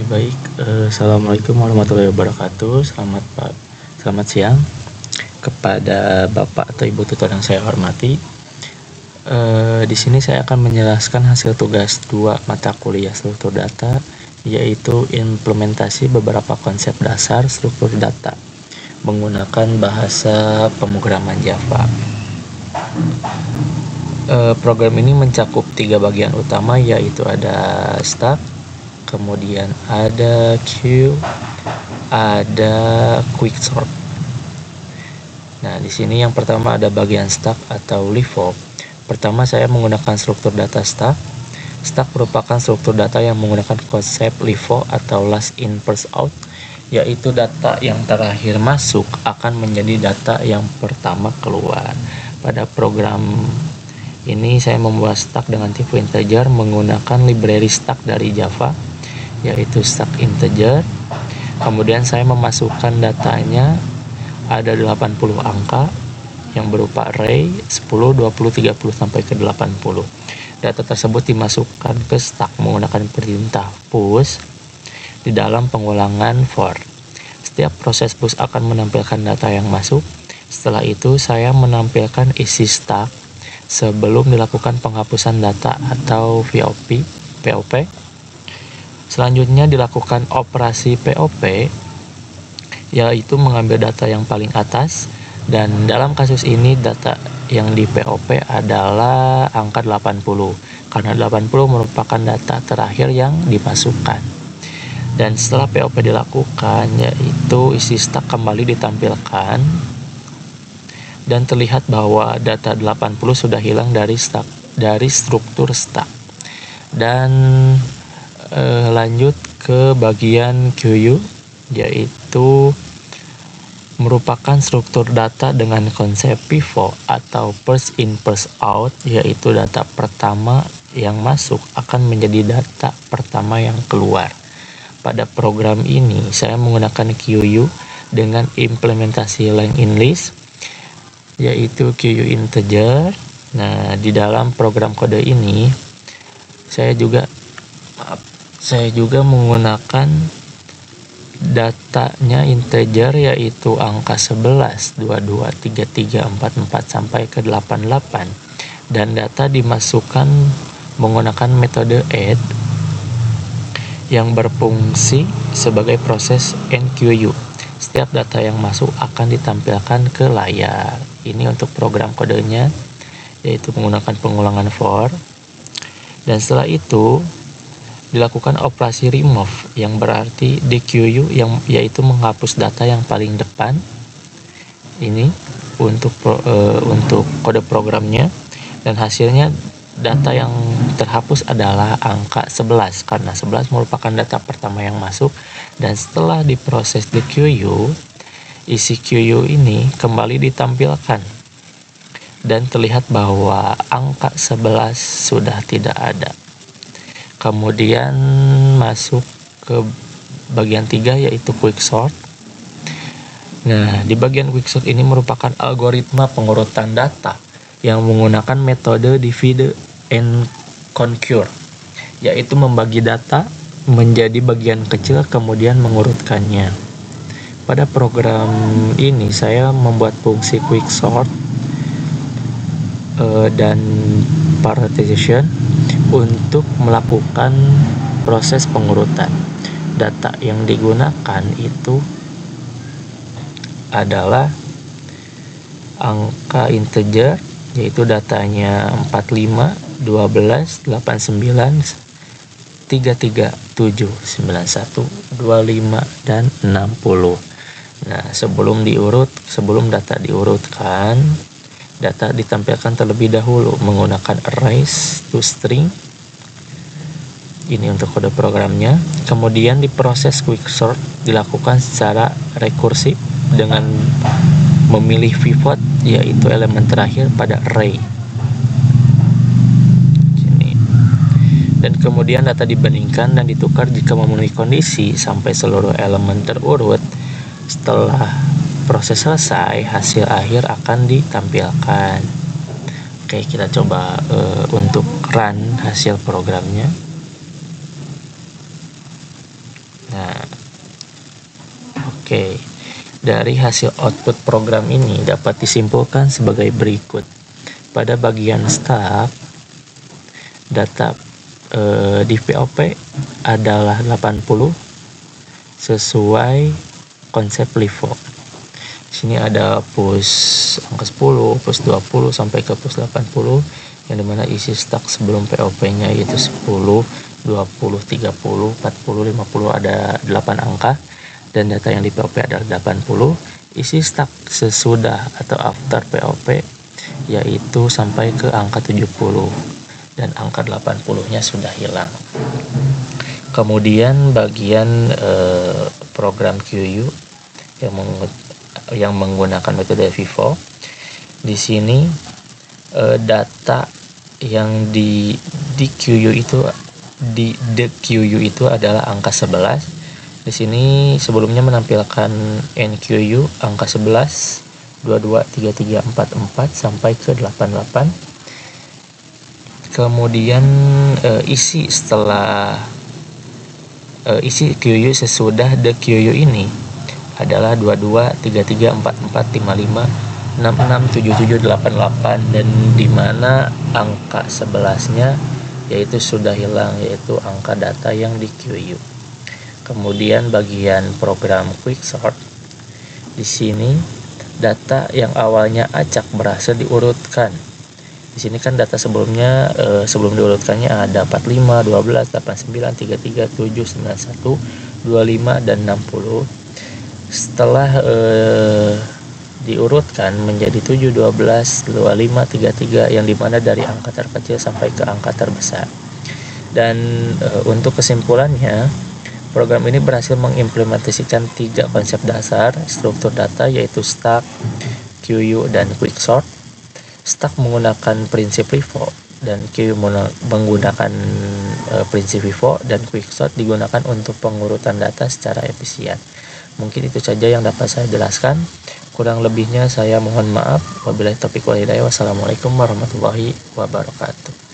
Baik. Assalamualaikum warahmatullahi wabarakatuh. Selamat siang kepada Bapak atau Ibu tutor yang saya hormati. Di sini saya akan menjelaskan hasil tugas 2 mata kuliah struktur data, yaitu implementasi beberapa konsep dasar struktur data menggunakan bahasa pemrograman Java. Program ini mencakup 3 bagian utama, yaitu ada stack, kemudian ada queue, ada quicksort. Nah, di sini yang pertama ada bagian stack atau LIFO. Pertama, saya menggunakan struktur data stack. Stack merupakan struktur data yang menggunakan konsep LIFO atau last in first out, yaitu data yang terakhir masuk akan menjadi data yang pertama keluar. Pada program ini saya membuat stack dengan tipe integer menggunakan library stack dari Java, yaitu stack integer. Kemudian saya memasukkan datanya ada 80 angka yang berupa array 10, 20, 30 sampai ke 80. Data tersebut dimasukkan ke stack menggunakan perintah push di dalam pengulangan for. Setiap proses push akan menampilkan data yang masuk. Setelah itu saya menampilkan isi stack sebelum dilakukan penghapusan data atau POP. Selanjutnya dilakukan operasi POP, yaitu mengambil data yang paling atas, dan dalam kasus ini data yang di POP adalah angka 80 karena 80 merupakan data terakhir yang dimasukkan. Dan setelah POP dilakukan, yaitu isi stack kembali ditampilkan dan terlihat bahwa data 80 sudah hilang dari struktur stack. Dan lanjut ke bagian queue, yaitu merupakan struktur data dengan konsep pivot atau first in first out, yaitu data pertama yang masuk akan menjadi data pertama yang keluar. Pada program ini saya menggunakan queue dengan implementasi line in list, yaitu queue integer. Nah, di dalam program kode ini saya juga menggunakan datanya integer, yaitu angka 11, 22, 33, 44 sampai ke 88, dan data dimasukkan menggunakan metode add yang berfungsi sebagai proses enqueue. Setiap data yang masuk akan ditampilkan ke layar. Ini untuk program kodenya, yaitu menggunakan pengulangan for. Dan setelah itu dilakukan operasi remove, yang berarti dequeue, yaitu menghapus data yang paling depan. Ini untuk kode programnya, dan hasilnya data yang terhapus adalah angka 11 karena 11 merupakan data pertama yang masuk. Dan setelah diproses dequeue, isi queue ini kembali ditampilkan dan terlihat bahwa angka 11 sudah tidak ada. Kemudian masuk ke bagian 3, yaitu quicksort. Nah, di bagian quicksort ini merupakan algoritma pengurutan data yang menggunakan metode divide and conquer, yaitu membagi data menjadi bagian kecil kemudian mengurutkannya. Pada program ini saya membuat fungsi quicksort dan prioritization untuk melakukan proses pengurutan. Data yang digunakan itu adalah angka integer, yaitu datanya 45, 12, 89, 33, 7, 91, 25, dan 60. Nah, sebelum data diurutkan, data ditampilkan terlebih dahulu menggunakan arrays to string. Ini untuk kode programnya. Kemudian diproses quicksort dilakukan secara rekursif dengan memilih pivot, yaitu elemen terakhir pada array. Dan kemudian data dibandingkan dan ditukar jika memenuhi kondisi sampai seluruh elemen terurut. Setelah proses selesai, hasil akhir akan ditampilkan. Oke, kita coba untuk run hasil programnya. Nah, oke. Dari hasil output program ini dapat disimpulkan sebagai berikut. Pada bagian stack, data di POP adalah 80 sesuai konsep LIFO. Sini ada push angka 10, push 20 sampai ke push 80, yang dimana isi stack sebelum POP-nya yaitu 10, 20, 30, 40, 50, ada 8 angka, dan data yang di POP adalah 80. Isi stack sesudah atau after POP yaitu sampai ke angka 70, dan angka 80-nya sudah hilang. Kemudian bagian program QU yang menggunakan metode FIFO. Di sini data yang di QU itu the QU itu adalah angka 11. Di sini sebelumnya menampilkan NQU angka 11, 22, 33, 44 sampai ke 88. Kemudian isi setelah isi QU sesudah the QU ini adalah 22, 33, 44, 55, 66, 77, 88, dan dimana angka 11-nya yaitu sudah hilang, yaitu angka data yang di QU. Kemudian bagian program quicksort, di sini data yang awalnya acak berhasil diurutkan. Di sini kan data sebelumnya sebelum diurutkannya ada 45, 12, 89, 33, 7, 91, 25 dan 60. Setelah diurutkan menjadi 7, 12, 25, 33, yang dimana dari angka terkecil sampai ke angka terbesar. Dan untuk kesimpulannya, program ini berhasil mengimplementasikan 3 konsep dasar struktur data, yaitu stack, QU, dan quicksort. Stack menggunakan prinsip LIFO, dan QU menggunakan prinsip FIFO, dan quicksort digunakan untuk pengurutan data secara efisien. Mungkin itu saja yang dapat saya jelaskan. Kurang lebihnya saya mohon maaf. Wabillahi taufiq wal hidayah. Wassalamualaikum warahmatullahi wabarakatuh.